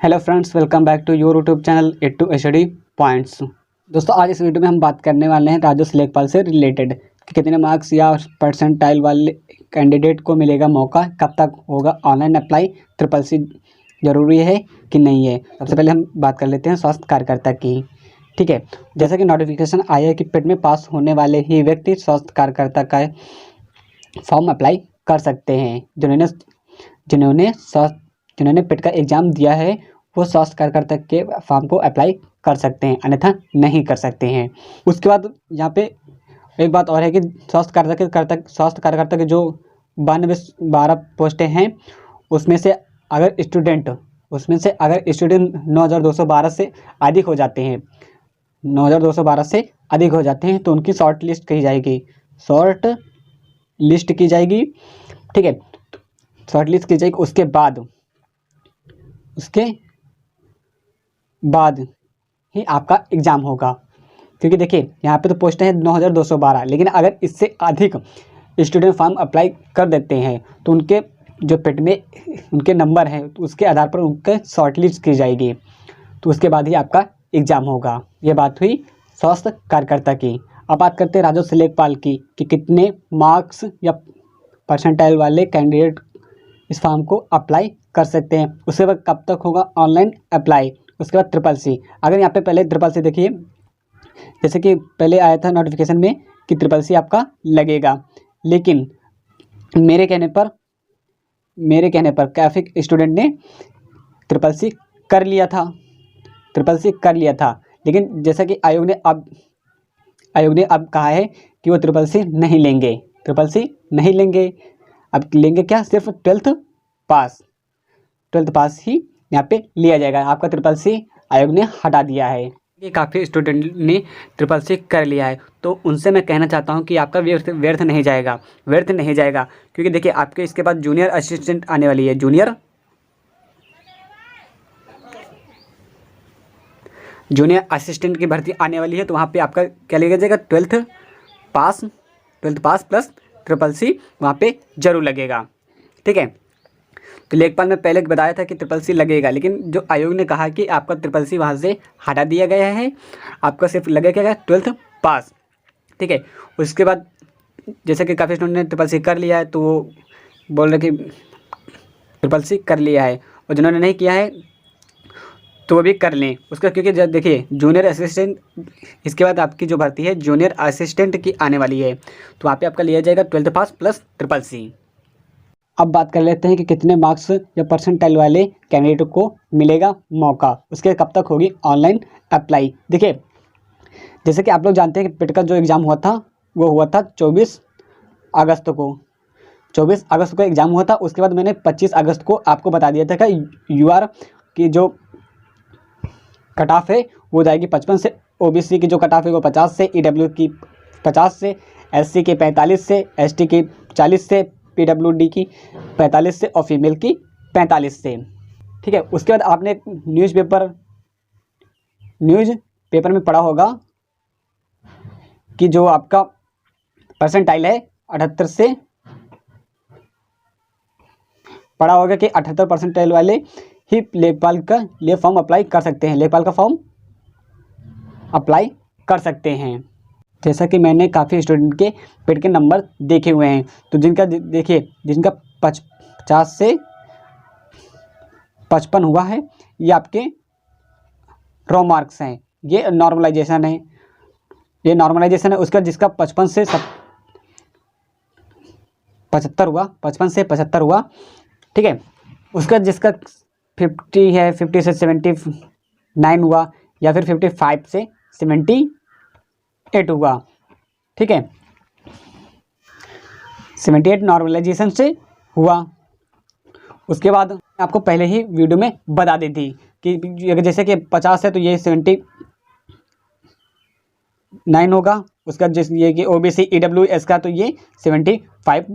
Hello friends, welcome back to your YouTube channel A to study points. दोस्तों, आज इस video में हम बात करने वाले हैं राजस्व लेखपाल से रिलेटेड कि कितने मार्क्स या परसेंटाइल वाले कैंडिडेट को मिलेगा मौका, कब तक होगा ऑनलाइन अप्लाई, ट्रिपल सी जरूरी है कि नहीं है। सबसे पहले हम बात कर लेते हैं स्वास्थ्य कार्यकर्ता की। ठीक है, जैसा कि नोटिफिकेशन आया है कि पेट में पास होने वाले ही व्यक्ति स्वास्थ्य कार्यकर्ता का फॉर्म अप्लाई कर सकते हैं। जिन्होंने पेट का एग्ज़ाम दिया है वो स्वास्थ्य कार्यकर्ता के फॉर्म को अप्लाई कर सकते हैं, अन्यथा नहीं कर सकते हैं। उसके बाद यहाँ पे एक बात और है कि स्वास्थ्य कार्यकर्ता के जो 92-12 पोस्टें हैं उसमें से अगर स्टूडेंट 9,212 से अधिक हो जाते हैं 9,212 से अधिक हो जाते हैं तो उनकी शॉर्ट लिस्ट की जाएगी। ठीक है, शॉर्ट लिस्ट की जाएगी। उसके बाद ही आपका एग्ज़ाम होगा, क्योंकि देखिए यहाँ पे तो पोस्टें हैं 9,212, लेकिन अगर इससे अधिक स्टूडेंट फॉर्म अप्लाई कर देते हैं तो उनके जो पेट में उनके नंबर हैं तो उसके आधार पर उनके शॉर्ट लिस्ट की जाएगी, तो उसके बाद ही आपका एग्ज़ाम होगा। ये बात हुई स्वास्थ्य कार्यकर्ता की। अब बात करते हैं राजस्व लेखपाल की कि कितने मार्क्स या परसेंटाइल वाले कैंडिडेट इस फॉर्म को अप्लाई कर सकते हैं। उसके बाद कब तक होगा ऑनलाइन अप्लाई। उसके बाद ट्रिपल सी। अगर यहाँ पे पहले ट्रिपल सी देखिए, जैसे कि पहले आया था नोटिफिकेशन में कि ट्रिपल सी आपका लगेगा, लेकिन मेरे कहने पर काफ़ी स्टूडेंट ने ट्रिपल सी कर लिया था। लेकिन जैसा कि आयोग ने अब कहा है कि वो ट्रिपल सी नहीं लेंगे। अब लेंगे क्या, सिर्फ 12th पास ही यहाँ पे लिया जाएगा। आपका ट्रिपल सी आयोग ने हटा दिया है। ये काफ़ी स्टूडेंट ने ट्रिपल सी कर लिया है, तो उनसे मैं कहना चाहता हूँ कि आपका व्यर्थ नहीं जाएगा, क्योंकि देखिए आपके इसके बाद जूनियर असिस्टेंट आने वाली है। जूनियर असिस्टेंट की भर्ती आने वाली है, तो वहाँ पे आपका क्या लिया जाएगा, 12th पास प्लस ट्रिपल सी वहाँ पे जरूर लगेगा। ठीक है, तो लेखपाल में पहले बताया था कि ट्रिपल सी लगेगा, लेकिन जो आयोग ने कहा कि आपका ट्रिपल सी वहाँ से हटा दिया गया है, आपका सिर्फ लगेगा 12th पास। ठीक है, उसके बाद जैसे कि काफ़ी स्टूडेंट ने ट्रिपल सी कर लिया है तो वो बोल रहे कि ट्रिपल सी कर लिया है, और जिन्होंने नहीं किया है तो वो भी कर लें उसका, क्योंकि देखिए जूनियर असिस्टेंट इसके बाद आपकी जो भर्ती है जूनियर असिस्टेंट की आने वाली है, तो वहाँ पे आपका लिया जाएगा 12th पास प्लस ट्रिपल सी। अब बात कर लेते हैं कि कितने मार्क्स या परसेंटाइल वाले कैंडिडेट को मिलेगा मौका, उसके कब तक होगी ऑनलाइन अप्लाई। देखिए, जैसे कि आप लोग जानते हैं कि पेट का जो एग्ज़ाम हुआ था वो हुआ था 24 अगस्त को एग्ज़ाम हुआ था। उसके बाद मैंने 25 अगस्त को आपको बता दिया था कि यूआर की जो कट ऑफ है वो जाएगी 55 से, ओबीसी की जो कट ऑफ है वो 50 से, ईडब्ल्यू की 50 से, एससी की 45 से, एसटी की 40 से, पीडब्ल्यूडी की 45 से और फीमेल की 45 से। ठीक है, उसके बाद आपने न्यूज़पेपर में पढ़ा होगा कि जो आपका परसेंटाइल है 78 से, पढ़ा होगा कि 78 परसेंटाइल वाले ही लेखपाल का लिए फॉर्म अप्लाई कर सकते हैं, लेखपाल का फॉर्म अप्लाई कर सकते हैं। जैसा कि मैंने काफ़ी स्टूडेंट के पेट के नंबर देखे हुए हैं, तो जिनका 50 से 55 हुआ है ये आपके रॉ मार्क्स हैं, ये नॉर्मलाइजेशन है। उसका जिसका 55 से 75 हुआ, ठीक है, उसका जिसका 50 से 79 हुआ, या फिर 55 से 78 हुआ। ठीक है, 78 नॉर्मलाइजेशन से हुआ। उसके बाद आपको पहले ही वीडियो में बता दी थी कि अगर जैसे कि 50 है तो ये 79 होगा, उसका ये कि ओबीसी ईडब्ल्यूएस का तो ये 75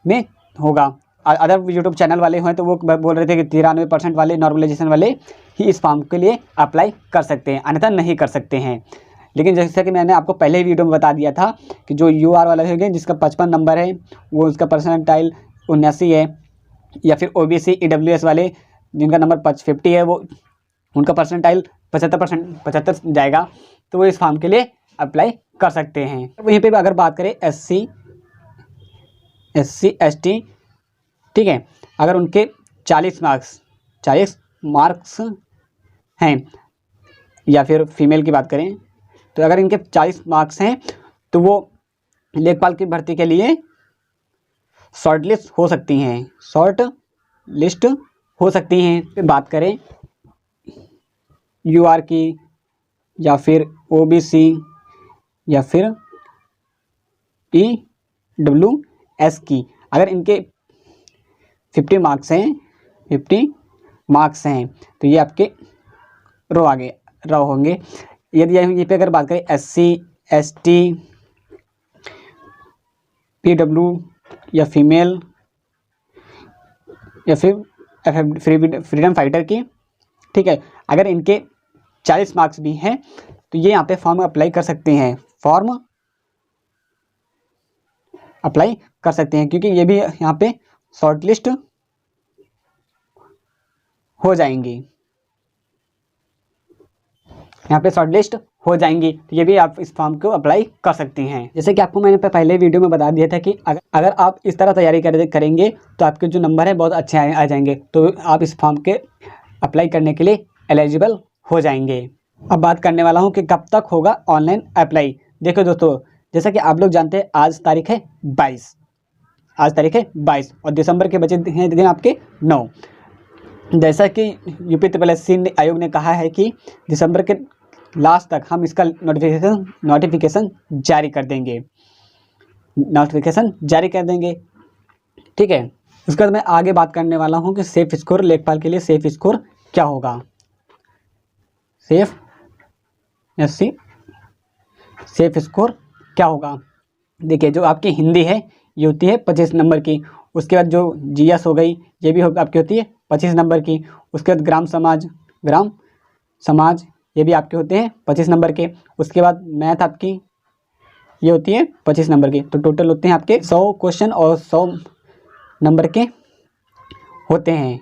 में होगा। अदर यूट्यूब चैनल वाले हैं तो वो बोल रहे थे कि 93% वाले नॉर्मलाइजेशन वाले ही इस फॉर्म के लिए अप्लाई कर सकते हैं, अन्यथा नहीं कर सकते हैं। लेकिन जैसा कि मैंने आपको पहले ही वीडियो में बता दिया था कि जो यूआर वाला है जिसका 55 नंबर है वो उसका परसेंटाइल 79 है, या फिर ओबीसी ईडब्ल्यूएस वाले जिनका नंबर 50 है वो उनका परसेंटाइल 75 जाएगा, तो वो इस फॉर्म के लिए अप्लाई कर सकते हैं। वहीं पे अगर बात करें SC ST, ठीक है, अगर उनके 40 मार्क्स हैं, या फिर फीमेल की बात करें तो अगर इनके 40 मार्क्स हैं तो वो लेखपाल की भर्ती के लिए शॉर्ट लिस्ट हो सकती हैं। फिर बात करें UR की, या फिर OBC, या फिर EWS की, अगर इनके 50 मार्क्स हैं तो ये आपके रो होंगे। यदि यहीं पे अगर बात करें SC ST PW या फीमेल, या फिर फ्रीडम फाइटर की, ठीक है, अगर इनके 40 मार्क्स भी हैं तो ये यहाँ पे फॉर्म अप्लाई कर सकते हैं, क्योंकि ये भी यहाँ पे शॉर्ट लिस्ट हो जाएंगी, तो ये भी आप इस फॉर्म को अप्लाई कर सकती हैं। जैसे कि आपको मैंने पहले वीडियो में बता दिया था कि अगर आप इस तरह तैयारी करेंगे तो आपके जो नंबर है बहुत अच्छे आ जाएंगे, तो आप इस फॉर्म के अप्लाई करने के लिए एलिजिबल हो जाएंगे। अब बात करने वाला हूँ कि कब तक होगा ऑनलाइन अप्लाई। देखो दोस्तों, जैसा कि आप लोग जानते हैं आज तारीख है 22 और दिसंबर के बचे हैं दिन आपके 9। जैसा कि UPSSC आयोग ने कहा है कि दिसंबर के लास्ट तक हम इसका नोटिफिकेशन जारी कर देंगे, ठीक है। उसके बाद मैं आगे बात करने वाला हूँ कि सेफ स्कोर, लेखपाल के लिए सेफ स्कोर क्या होगा। सेफ स्कोर क्या होगा? देखिए, जो आपकी हिंदी है ये होती है 25 नंबर की। उसके बाद जो GS हो गई, ये भी आपकी होती है 25 नंबर की। उसके बाद ग्राम समाज ये भी आपके होते हैं 25 नंबर के। उसके बाद मैथ आपकी ये होती है 25 नंबर की। तो टोटल होते हैं आपके 100 क्वेश्चन और 100 नंबर के होते हैं,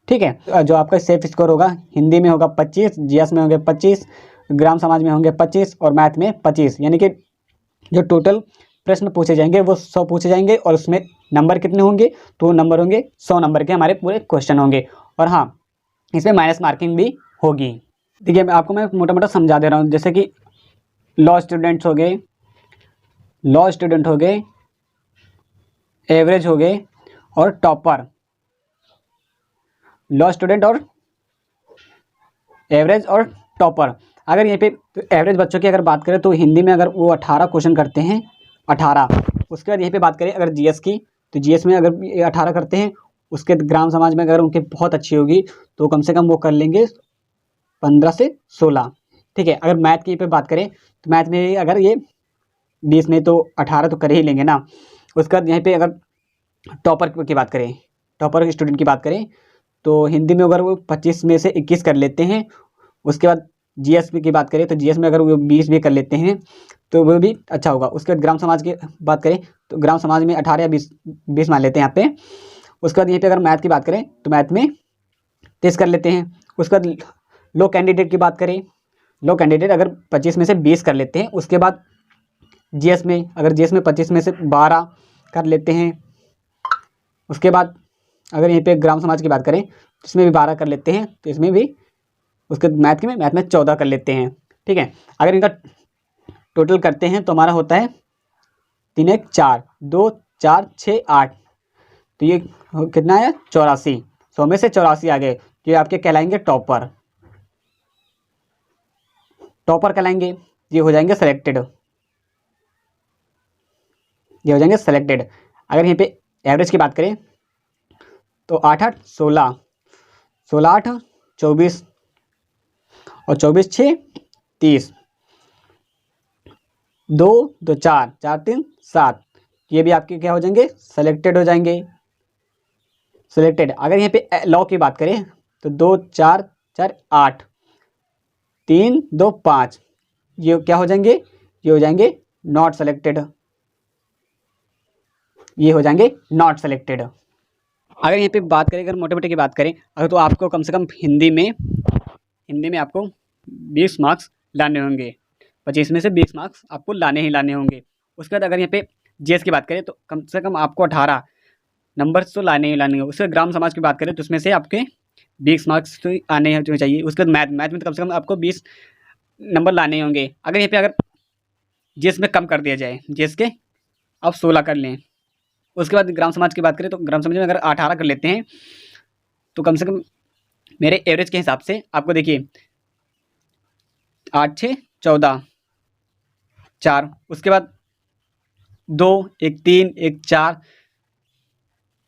ठीक है। जो आपका सेफ स्कोर होगा, हिंदी में होगा 25, GS में होंगे 25, ग्राम समाज में होंगे 25 और मैथ में 25। यानी कि जो टोटल प्रश्न पूछे जाएंगे वो 100 पूछे जाएंगे, और उसमें नंबर कितने होंगे? तो नंबर होंगे 100 नंबर के हमारे पूरे क्वेश्चन होंगे। और हाँ, इसमें माइनस मार्किंग भी होगी। देखिए, आपको मैं मोटा मोटा समझा दे रहा हूँ। जैसे कि लॉ स्टूडेंट हो गए, एवरेज हो गए और टॉपर। लॉ स्टूडेंट और एवरेज और टॉपर। अगर यहीं पे एवरेज बच्चों की अगर बात करें तो हिंदी में अगर वो 18 क्वेश्चन करते हैं, 18। उसके बाद यहीं पे बात करें अगर GS की, तो GS में अगर 18 करते हैं। उसके ग्राम समाज में अगर उनकी बहुत अच्छी होगी तो कम से कम वो कर लेंगे 15 से 16, ठीक है। अगर मैथ की पे बात करें तो मैथ में अगर ये 20 में तो 18 तो कर ही लेंगे ना। उसके बाद यहीं पे अगर टॉपर की बात करें, टॉपर स्टूडेंट की बात करें, तो हिंदी में अगर वो 25 में से 21 कर लेते हैं। उसके बाद GS की बात करें तो GS में अगर वो 20 भी कर लेते हैं तो वो भी अच्छा होगा। उसके बाद ग्राम समाज की बात करें तो ग्राम समाज में 18 या 20 मान लेते हैं यहाँ पे। उसके बाद यहीं पे अगर मैथ की बात करें तो मैथ में 23 कर लेते हैं। उसके बाद लो कैंडिडेट की बात करें, लो कैंडिडेट अगर 25 में से 20 कर लेते हैं। उसके बाद GS में अगर GS में 25 में से 12 कर लेते हैं। उसके बाद अगर यहीं पे ग्राम समाज की बात करें तो इसमें भी 12 कर लेते हैं, तो इसमें भी उसके मैथ में 14 कर लेते हैं, ठीक है। अगर इनका टोटल करते हैं तो हमारा होता है 3 1 4 2 4 6 8, तो ये कितना है 84। 100 में से 84 आ गए, तो ये आपके कहलाएंगे टॉपर कहलाएंगे। ये हो जाएंगे सेलेक्टेड, अगर यहीं पे एवरेज की बात करें तो 8 8 16, 16 8 24 और 24 6 30, 2 2 4 4 3 7, ये भी आपके क्या हो जाएंगे? सेलेक्टेड हो जाएंगे, अगर यहाँ पे लॉ की बात करें तो 2 4 4 8 3 2 5, ये क्या हो जाएंगे? ये हो जाएंगे नॉट सेलेक्टेड, अगर यहाँ पे बात करें, अगर मोटे मोटे की बात करें अगर, तो आपको कम से कम हिंदी में आपको 20 मार्क्स लाने होंगे। 25 में से 20 मार्क्स आपको लाने ही लाने होंगे। उसके बाद अगर यहाँ पे जीएस की बात करें तो कम से कम आपको 18 नंबर तो लाने ही लाने होंगे। उसके बाद ग्राम समाज की बात करें तो उसमें से आपके 20 मार्क्स तो आने ही चाहिए। उसके बाद मैथ में तो कम से कम आपको 20 नंबर लाने होंगे। अगर यहाँ पे अगर जीएस में कम कर दिया जाए, जीएस के आप 16 कर लें। उसके बाद ग्राम समाज की बात करें तो ग्राम समाज में अगर 18 कर लेते हैं तो कम से कम मेरे एवरेज के हिसाब से आपको देखिए 8 6 14 4, उसके बाद 2 1 3 1 4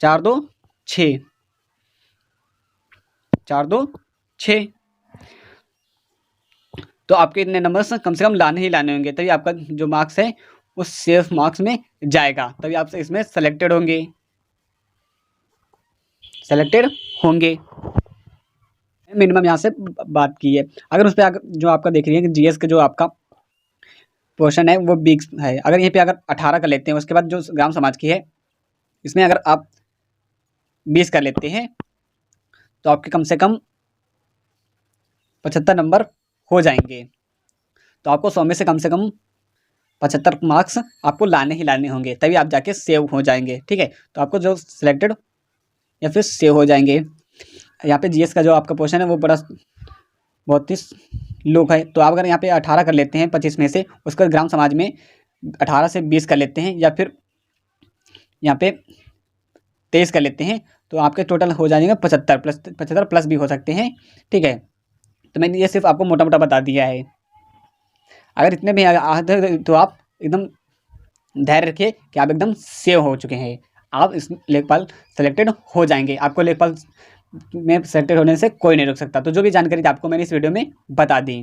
4 2 6 4 2 6, तो आपके इतने नंबर्स कम से कम लाने ही लाने होंगे, तभी आपका जो मार्क्स है वो सेफ मार्क्स में जाएगा, तभी आप इसमें सेलेक्टेड होंगे। मिनिमम यहाँ से बात की है। अगर उस पर जो आपका देख रही है कि जीएस का जो आपका पोर्शन है वो 20 है। अगर यहीं पे अगर 18 कर लेते हैं, उसके बाद जो ग्राम समाज की है इसमें अगर आप 20 कर लेते हैं तो आपके कम से कम 75 नंबर हो जाएंगे। तो आपको 100 में से कम 75 मार्क्स आपको लाने ही लाने होंगे, तभी आप जाके सेव हो जाएंगे। ठीक है, तो आपको जो सिलेक्टेड या फिर सेव हो जाएंगे। यहाँ पे जीएस का जो आपका पोर्शन है वो बहुत ही लो है। तो आप अगर यहाँ पे 18 कर लेते हैं 25 में से, उसके बाद ग्राम समाज में 18 से 20 कर लेते हैं, या फिर यहाँ पे 23 कर लेते हैं, तो आपके टोटल हो जाएंगे 75 प्लस भी हो सकते हैं। ठीक है, तो मैंने ये सिर्फ आपको मोटा मोटा बता दिया है। अगर इतने भी आते तो आप एकदम धैर्य रखिए कि आप एकदम सेव हो चुके हैं, आप इस लेखपाल सेलेक्टेड हो जाएंगे। आपको लेखपाल में सेलेक्टेड होने से कोई नहीं रोक सकता। तो जो भी जानकारी थी आपको मैंने इस वीडियो में बता दी।